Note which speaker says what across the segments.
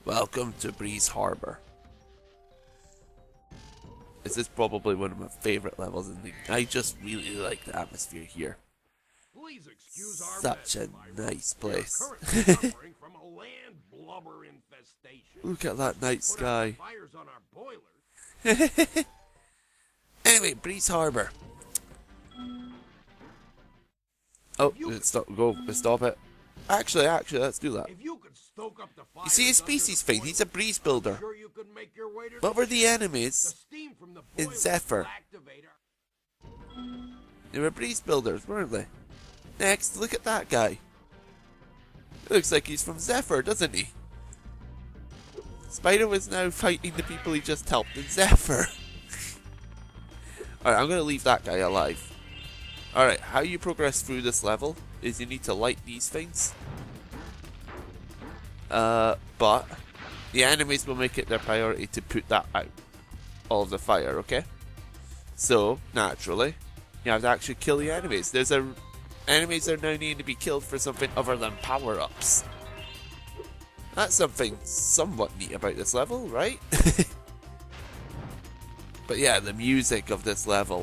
Speaker 1: Welcome to Breeze Harbour. This is probably one of my favourite levels in the game. I just really like the atmosphere here.
Speaker 2: Please excuse our
Speaker 1: Such a
Speaker 2: mess,
Speaker 1: nice place.
Speaker 2: suffering from a land blubber infestation.
Speaker 1: Look at that night sky.
Speaker 2: Fires on our boilers.
Speaker 1: Anyway, Breeze Harbour. Oh, stop it. Actually, let's do that.
Speaker 2: If you could stoke up the fire,
Speaker 1: You see his species thing, he's a breeze builder.
Speaker 2: sure you could make your way to
Speaker 1: What were the
Speaker 2: the
Speaker 1: enemies
Speaker 2: steam from the
Speaker 1: in
Speaker 2: boilers
Speaker 1: Zephyr?
Speaker 2: will activate our-
Speaker 1: They were breeze builders, weren't they? Next, look at that guy. Looks like he's from Zephyr, doesn't he? Spyro is now fighting the people he just helped in Zephyr. Alright, I'm going to leave that guy alive. Alright, how you progress through this level is you need to light these things. But the enemies will make it their priority to put that out. All of the fire, okay? So, naturally, you have to actually kill the enemies. Enemies are now needing to be killed for something other than power-ups. That's something somewhat neat about this level, right? But yeah, the music of this level,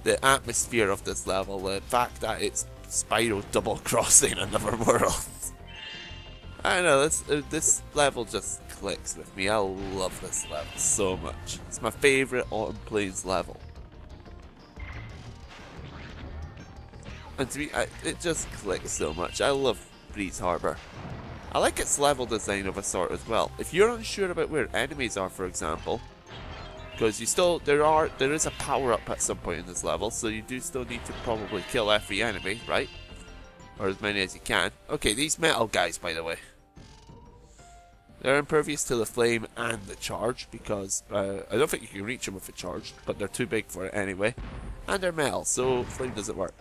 Speaker 1: the atmosphere of this level, the fact that it's Spyro double-crossing another world. I don't know, this level just clicks with me. I love this level so much. It's my favourite Autumn Plains level. And to me, it just clicks so much. I love Breeze Harbour. I like its level design of a sort as well. If you're unsure about where enemies are, for example, because there is a power up at some point in this level, so you do still need to probably kill every enemy, right? Or as many as you can. Okay, these metal guys, by the way, they're impervious to the flame and the charge, because I don't think you can reach them with a charge, but they're too big for it anyway. And they're metal, so flame doesn't work.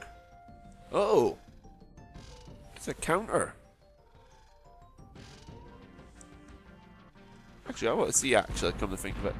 Speaker 1: Oh! It's a counter. Actually, I want to see come to think of it.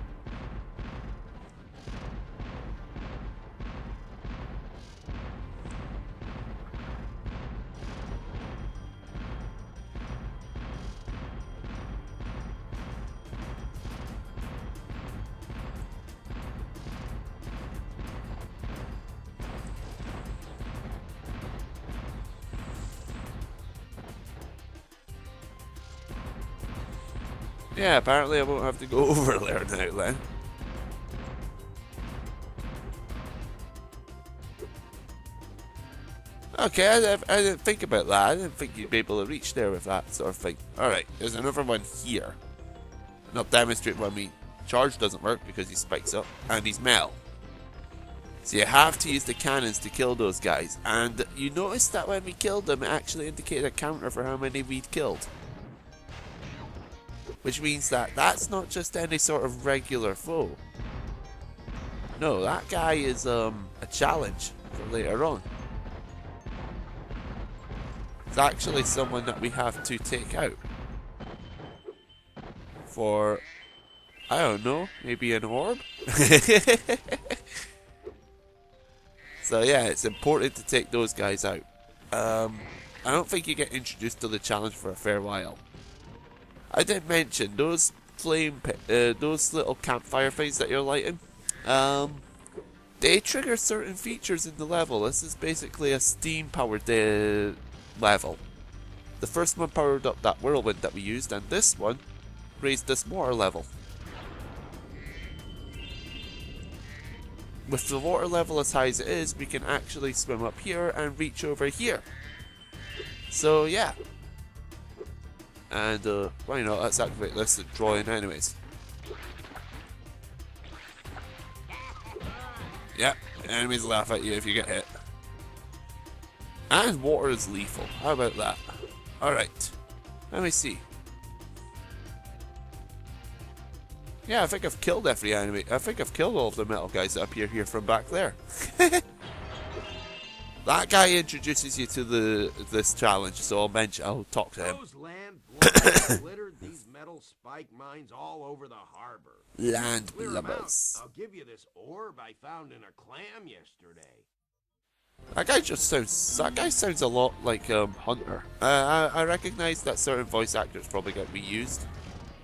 Speaker 1: Yeah, apparently I won't have to go over there now then. Okay, I didn't think about that. I didn't think you'd be able to reach there with that sort of thing. Alright, there's another one here. And I'll demonstrate what I mean. Charge doesn't work because he spikes up, and he's metal. So you have to use the cannons to kill those guys. And you notice that when we killed them, it actually indicated a counter for how many we'd killed. Which means that that's not just any sort of regular foe. No, that guy is a challenge for later on. It's actually someone that we have to take out. For, I don't know, maybe an orb? So yeah, it's important to take those guys out. I don't think you get introduced to the challenge for a fair while. I did mention those those little campfire things that you're lighting. They trigger certain features in the level. This is basically a steam-powered level. The first one powered up that whirlwind that we used, and this one raised this water level. With the water level as high as it is, we can actually swim up here and reach over here. So yeah. And why not? Let's activate this and draw in enemies. Yep, enemies laugh at you if you get hit. And water is lethal. How about that? Alright. Let me see. Yeah, I think I've killed every enemy. I think I've killed all of the metal guys that appear here from back there. That guy introduces you to this challenge, so I'll talk to him.
Speaker 2: Those land blubbers littered these metal spike mines all over the harbor.
Speaker 1: Land
Speaker 2: Clear 'em out.
Speaker 1: blubbers.
Speaker 2: I'll give you this orb I found in a clam yesterday.
Speaker 1: That guy sounds a lot like Hunter. I recognize that certain voice actors probably get reused,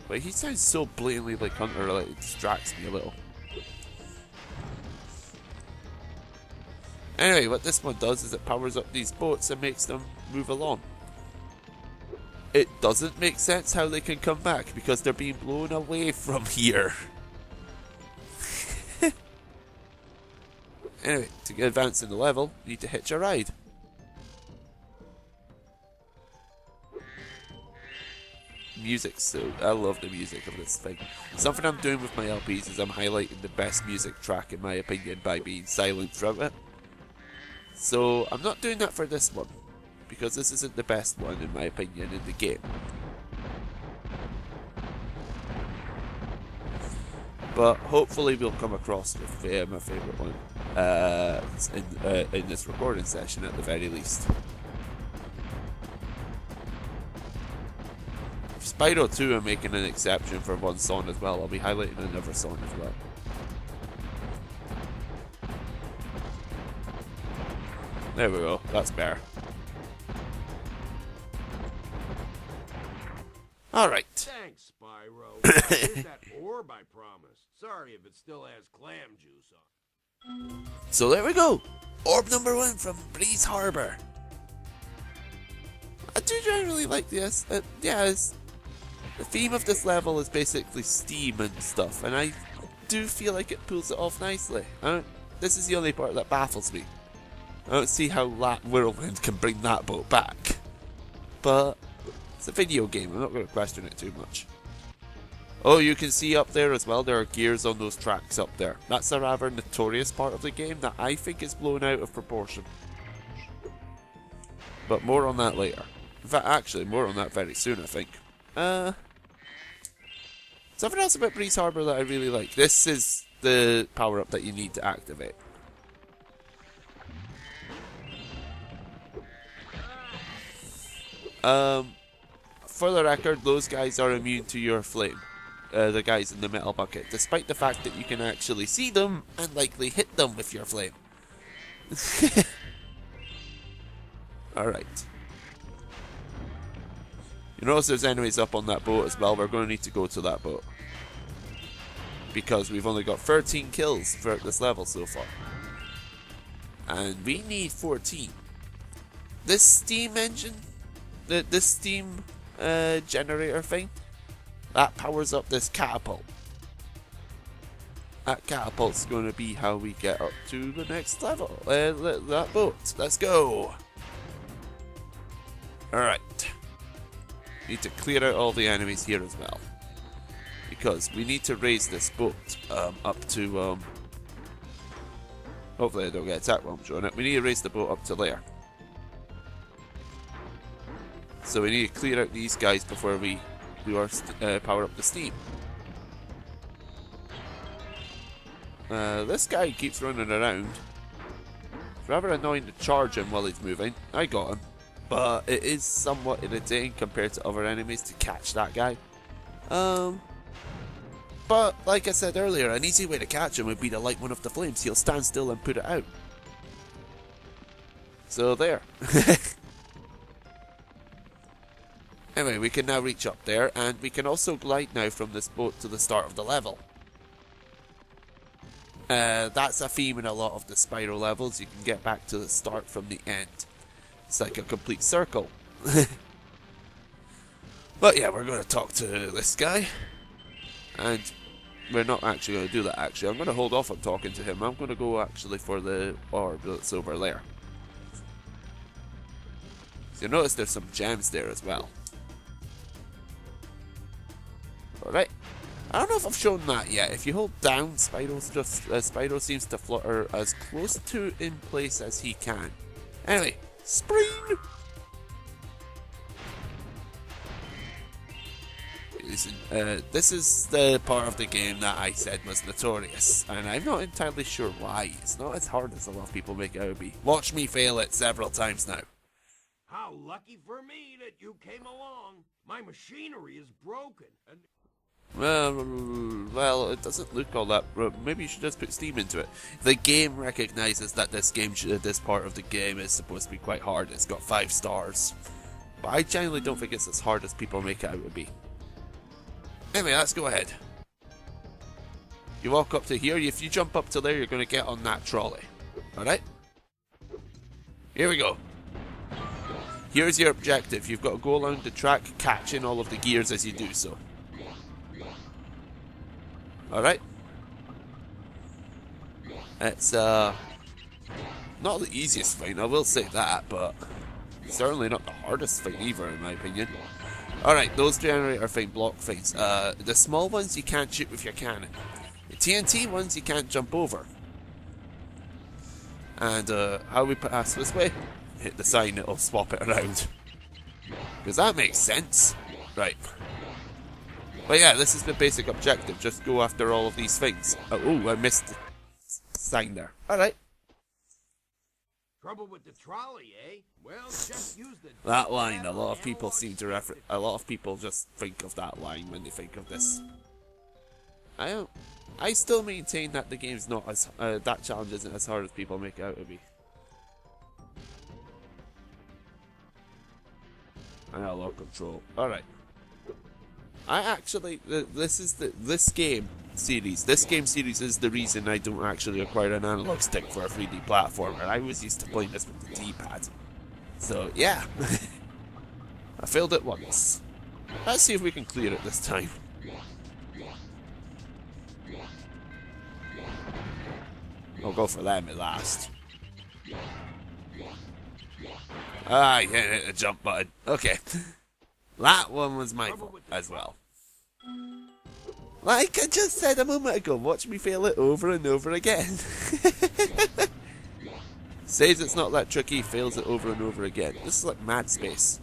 Speaker 1: but he sounds so blatantly like Hunter that it distracts me a little. Anyway, what this one does is it powers up these boats and makes them move along. It doesn't make sense how they can come back because they're being blown away from here. Anyway, to advance in the level, you need to hitch a ride. Music, so I love the music of this thing. Something I'm doing with my LPs is I'm highlighting the best music track in my opinion by being silent throughout it. So I'm not doing that for this one, because this isn't the best one in my opinion in the game. But hopefully we'll come across with my favourite one in this recording session at the very least. Spyro 2 are making an exception for one song as well. I'll be highlighting another song as well. There we go, that's better. Alright.
Speaker 2: Thanks, Spyro. Here's that orb I promised. Sorry if it still has clam juice on.
Speaker 1: So there we go. Orb number 1 from Breeze Harbour. I do generally like this. The theme of this level is basically steam and stuff, and I do feel like it pulls it off nicely. This is the only part that baffles me. I don't see how Whirlwind can bring that boat back. But it's a video game, I'm not going to question it too much. Oh, you can see up there as well, there are gears on those tracks up there. That's a rather notorious part of the game that I think is blown out of proportion. But more on that later. In fact, actually, more on that very soon, I think. Something else about Breeze Harbour that I really like. This is the power-up that you need to activate. For the record, those guys are immune to your flame. The guys in the metal bucket, despite the fact that you can actually see them and likely hit them with your flame. Alright. You notice there's enemies up on that boat as well. We're going to need to go to that boat, because we've only got 13 kills throughout this level so far. And we need 14. This steam engine, this steam generator thing, that powers up this catapult. That catapult's going to be how we get up to the next level. That boat. Let's go. Alright. Need to clear out all the enemies here as well, because we need to raise this boat up to hopefully I don't get attacked while I'm showing it. We need to raise the boat up to there. So we need to clear out these guys before we do our power up the steam. This guy keeps running around. It's rather annoying to charge him while he's moving. I got him. But it is somewhat irritating compared to other enemies to catch that guy. But like I said earlier, an easy way to catch him would be to light one of the flames. He'll stand still and put it out. So there. Anyway, we can now reach up there, and we can also glide now from this boat to the start of the level. That's a theme in a lot of the Spyro levels. You can get back to the start from the end. It's like a complete circle. But yeah, we're going to talk to this guy. And we're not actually going to do that, actually. I'm going to hold off on talking to him. I'm going to go actually for the orb that's over there. So you notice there's some gems there as well. Alright. I don't know if I've shown that yet. If you hold down, Spyro seems to flutter as close to in place as he can. Anyway, spring! Listen, this is the part of the game that I said was notorious, and I'm not entirely sure why. It's not as hard as a lot of people make it out to be. Watch me fail it several times now.
Speaker 2: How lucky for me that you came along. My machinery is broken. And
Speaker 1: Well, it doesn't look all that. Maybe you should just put Steam into it. The game recognizes that this part of the game is supposed to be quite hard. It's got 5 stars, but I genuinely don't think it's as hard as people make it out to be. Anyway, let's go ahead. You walk up to here. If you jump up to there, you're going to get on that trolley. All right. Here we go. Here's your objective. You've got to go along the track, catching all of the gears as you do so. Alright. It's not the easiest thing, I will say that, but certainly not the hardest thing either, in my opinion. Alright, those generator thing block things. The small ones you can't shoot with your cannon. The TNT ones you can't jump over. And how we pass this way? Hit the sign, it'll swap it around. Because that makes sense. Right. But yeah, this is the basic objective. Just go after all of these things. Oh, I missed the sign there. Alright.
Speaker 2: Trouble with the trolley, eh? Well, just use the...
Speaker 1: That line, a lot of people seem to refer... A lot of people just think of that line when they think of this. I still maintain that the game's not as... that challenge isn't as hard as people make it out to be. I got low control. Alright. I actually, this game series is the reason I don't actually acquire an analog stick for a 3D platformer. I was used to playing this with the D-pad. So, yeah. I failed it once. Let's see if we can clear it this time. I'll go for them at last. Ah, yeah, hit the jump button. Okay. That one was my fault as well. Like I just said a moment ago, watch me fail it over and over again. Says it's not that tricky, fails it over and over again. This is like Mad Space.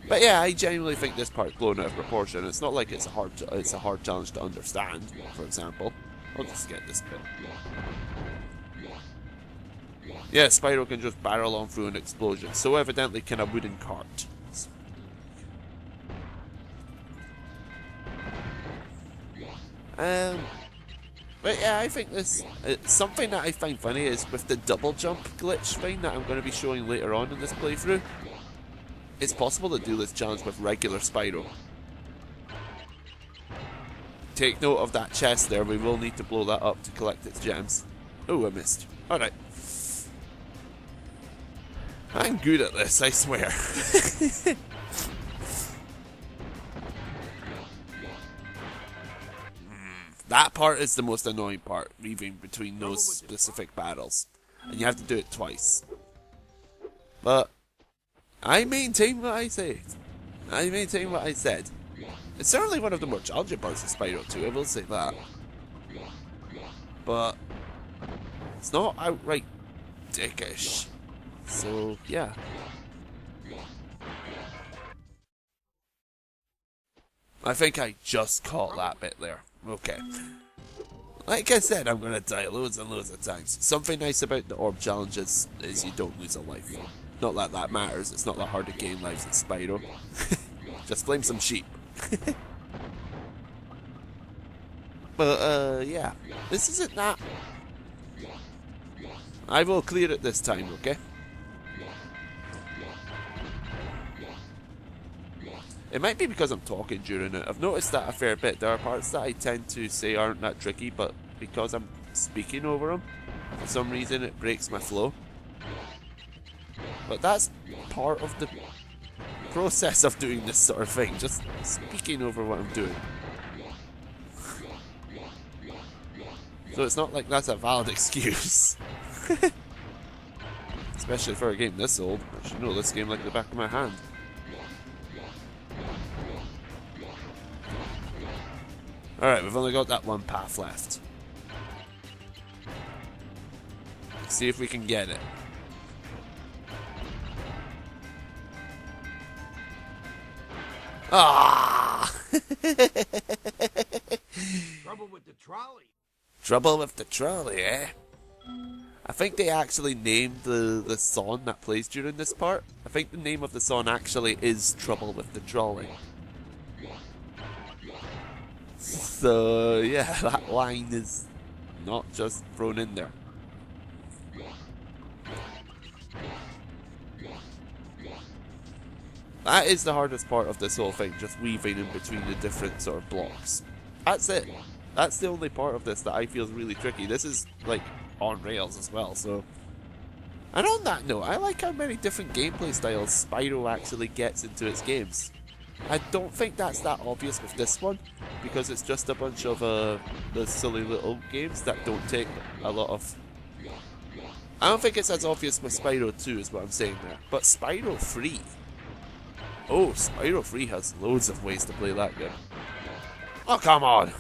Speaker 1: But yeah, I genuinely think this part's blown out of proportion. It's not like it's a hard challenge to understand, for example. I'll just get this bit. Yeah, Spyro can just barrel on through an explosion. So evidently can a wooden cart. But yeah, I think this... something that I find funny is with the double jump glitch thing that I'm going to be showing later on in this playthrough. It's possible to do this challenge with regular Spyro. Take note of that chest there. We will need to blow that up to collect its gems. Oh, I missed. Alright. I'm good at this, I swear. That part is the most annoying part, weaving between those specific battles. And you have to do it twice. But I maintain what I say. I maintain what I said. It's certainly one of the more challenging parts of Spyro 2, I will say that. But it's not outright dickish. So, yeah. I think I just caught that bit there. Okay. Like I said, I'm going to die loads and loads of times. Something nice about the orb challenges is you don't lose a life. Not that that matters, it's not that hard to gain lives in Spyro. Just flame some sheep. But, yeah. This isn't that... I will clear it this time, okay? It might be because I'm talking during it. I've noticed that a fair bit. There are parts that I tend to say aren't that tricky, but because I'm speaking over them, for some reason it breaks my flow. But that's part of the process of doing this sort of thing, just speaking over what I'm doing. So it's not like that's a valid excuse. Especially for a game this old. I should know this game like the back of my hand. Alright, we've only got that one path left. Let's see if we can get it. Ah!
Speaker 2: Trouble with the trolley.
Speaker 1: Trouble with the trolley, eh? I think they actually named the song that plays during this part. I think the name of the song actually is Trouble with the Drawing. So yeah, that line is not just thrown in there. That is the hardest part of this whole thing, just weaving in between the different sort of blocks. That's it. That's the only part of this that I feel is really tricky. This is, like, on rails as well, so... And on that note, I like how many different gameplay styles Spyro actually gets into its games. I don't think that's that obvious with this one, because it's just a bunch of the silly little games that don't take a lot of... I don't think it's as obvious with Spyro 2 is what I'm saying there, but Spyro 3... Oh, Spyro 3 has loads of ways to play that game. Oh, come on!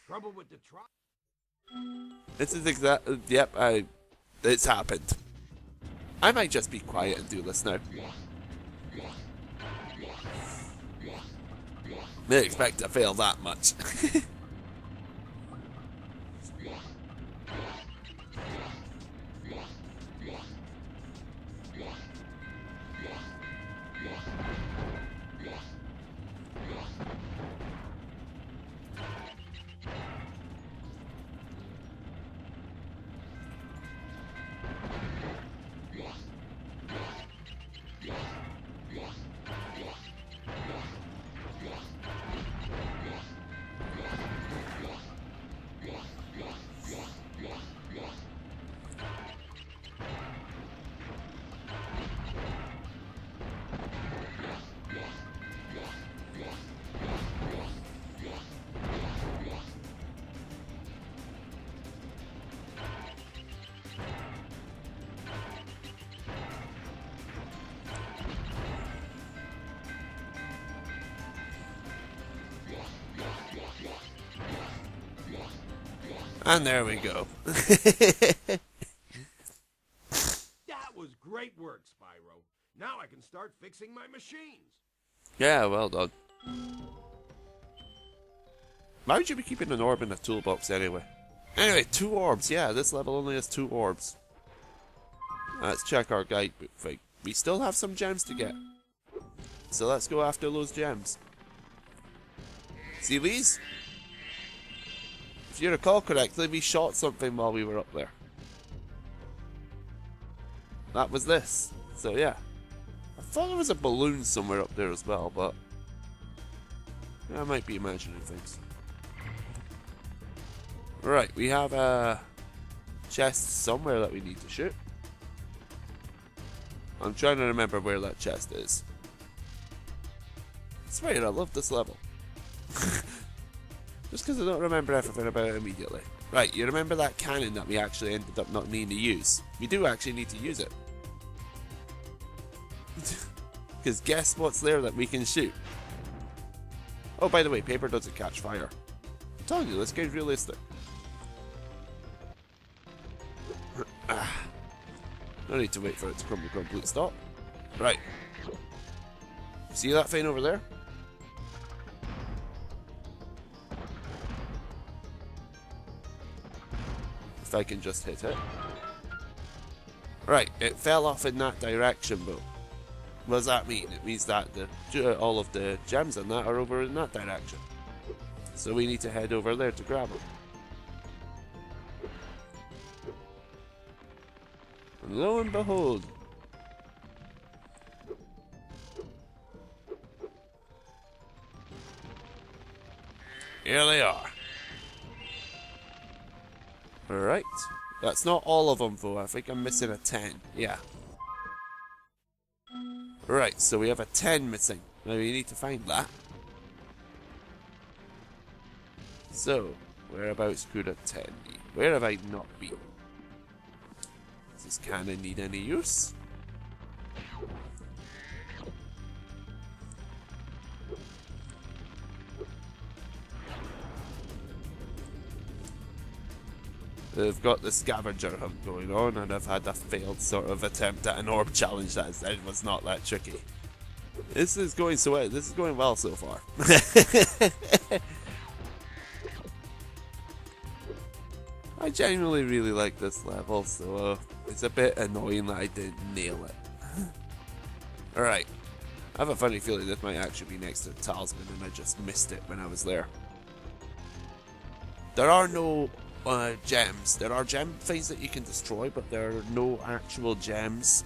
Speaker 2: Trouble with the truck.
Speaker 1: This is yep, it's happened. I might just be quiet and do this now. Didn't expect to fail that much. And there we go.
Speaker 2: That was great work, Spyro. Now I can start fixing my machines.
Speaker 1: Yeah, well done. Why would you be keeping an orb in a toolbox anyway? Anyway, 2 orbs. Yeah, this level only has 2 orbs. Let's check our guidebook thing. We still have some gems to get. So let's go after those gems. See these? If you recall correctly, we shot something while we were up there. That was this. So yeah. I thought there was a balloon somewhere up there as well, but... I might be imagining things. Right, we have a chest somewhere that we need to shoot. I'm trying to remember where that chest is. I swear, I love this level. Just because I don't remember everything about it immediately. Right, you remember that cannon that we actually ended up not needing to use? We do actually need to use it. Because guess what's there that we can shoot? Oh, by the way, paper doesn't catch fire. I'm telling you, this game's realistic. No need to wait for it to come to complete stop. Right. See that thing over there? If I can just hit it. Right, it fell off in that direction, but what does that mean? It means that all of the gems in that are over in that direction. So we need to head over there to grab them. And lo and behold, here they are. Alright. That's not all of them though. I think I'm missing a 10. Yeah. Right, so we have a 10 missing. Now we need to find that. So, whereabouts could a 10 be? Where have I not been? Does this cannon need any use? They've got the scavenger hunt going on, and I've had a failed sort of attempt at an orb challenge that it was not that tricky. This is going well so far. I genuinely really like this level, so it's a bit annoying that I didn't nail it. Alright, I have a funny feeling this might actually be next to the talisman and I just missed it when I was there. There are no gems. There are gem things that you can destroy, but there are no actual gems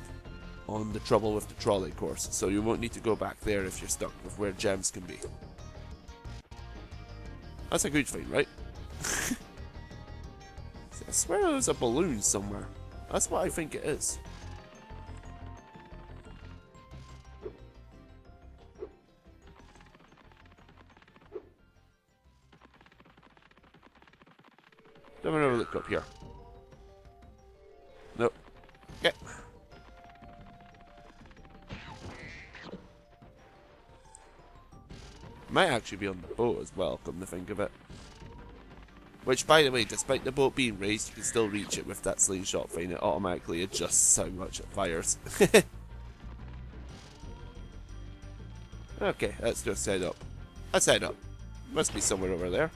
Speaker 1: on the Trouble with the Trolley course, so you won't need to go back there if you're stuck with where gems can be. That's a good thing, right? I swear there's a balloon somewhere. That's what I think it is. Let me have a look up here. Nope. Okay. Might actually be on the boat as well, come to think of it. Which, by the way, despite the boat being raised, you can still reach it with that slingshot thing. It automatically adjusts how much it fires. Okay, let's just head up. Let's head up. Must be somewhere over there.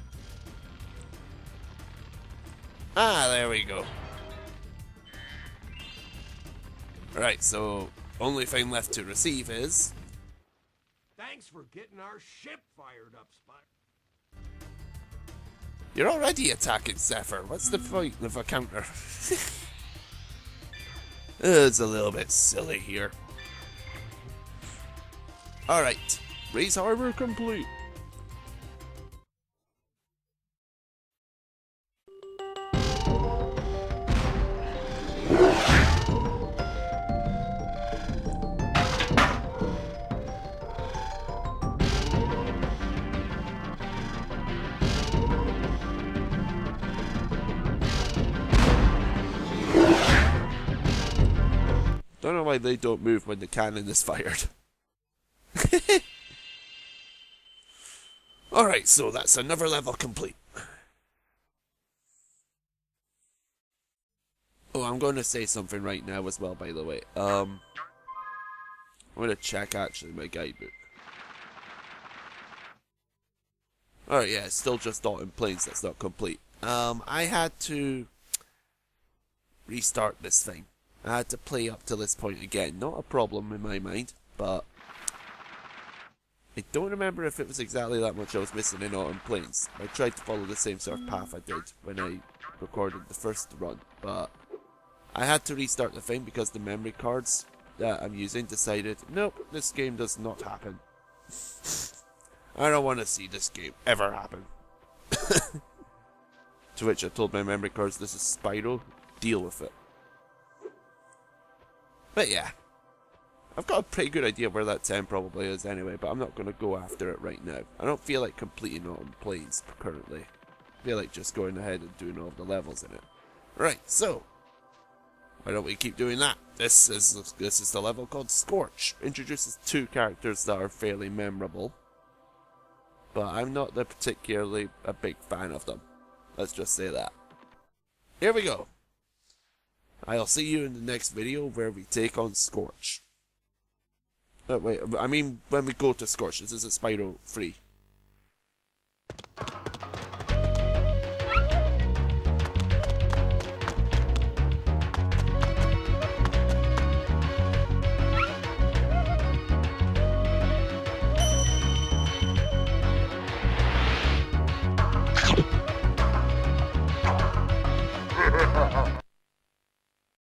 Speaker 1: Ah, there we go. Right, so only thing left to receive is...
Speaker 2: Thanks for getting our ship fired up, Spyro.
Speaker 1: You're already attacking Zephyr. What's the point of a counter? It's a little bit silly here. Alright, raise Harbour complete. Don't know why they don't move when the cannon is fired. Alright, so that's another level complete. Oh, I'm going to say something right now as well, by the way. I'm going to check actually my guidebook. Alright, yeah, it's still just Dalton Plains that's not complete. I had to restart this thing. I had to play up to this point again. Not a problem in my mind, but I don't remember if it was exactly that much I was missing in Autumn Plains. I tried to follow the same sort of path I did when I recorded the first run, but I had to restart the thing because the memory cards that I'm using decided, nope, this game does not happen. I don't want to see this game ever happen. To which I told my memory cards, this is Spyro, deal with it. But yeah, I've got a pretty good idea where that 10 probably is anyway, but I'm not going to go after it right now. I don't feel like completing Autumn Plains currently. I feel like just going ahead and doing all the levels in it. Right, so why don't we keep doing that? This is the level called Scorch. Introduces two characters that are fairly memorable, but I'm not particularly a big fan of them. Let's just say that. Here we go. I'll see you in the next video where we take on Scorch. Wait, I mean when we go to Scorch. This is a Spyro 3